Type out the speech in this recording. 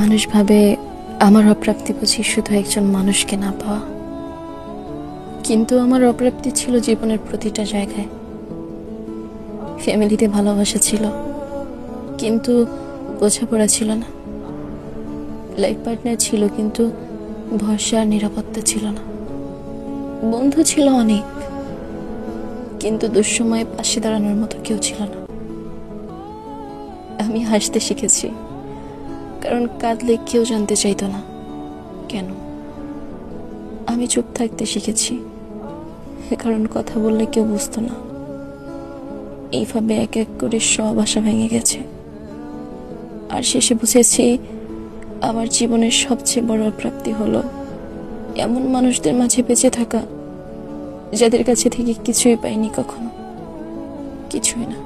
মানুষ ভাবে আমার অপ্রাপ্তি বুঝি শুধু একজন মানুষকে না পাওয়া, কিন্তু আমার অপ্রাপ্তি ছিল জীবনের প্রতিটা জায়গায়। ফ্যামিলিতে ভালোবাসা ছিল, কিন্তু বোঝাপড়া ছিল না। লাইফ পার্টনার ছিল, কিন্তু ভরসা আর নিরাপত্তা ছিল না। বন্ধু ছিল অনেক, কিন্তু দুঃসময়ে পাশে দাঁড়ানোর মতো কেউ ছিল না। আমি হাসতে শিখেছি, কারণ কাঁদলে কেউ জানতে চাইতো না কেন। আমি চুপ থাকতে শিখেছি, কারণ কথা বললে কেউ বুঝতো না। এইভাবে এক এক করে সব আশা ভেঙে গেছে, আর শেষে বুঝেছি আমার জীবনের সবচেয়ে বড় প্রাপ্তি হলো এমন মানুষদের মাঝে বেঁচে থাকা যাদের কাছে থেকে কিছুই পাইনি, কখনো কিছুই না।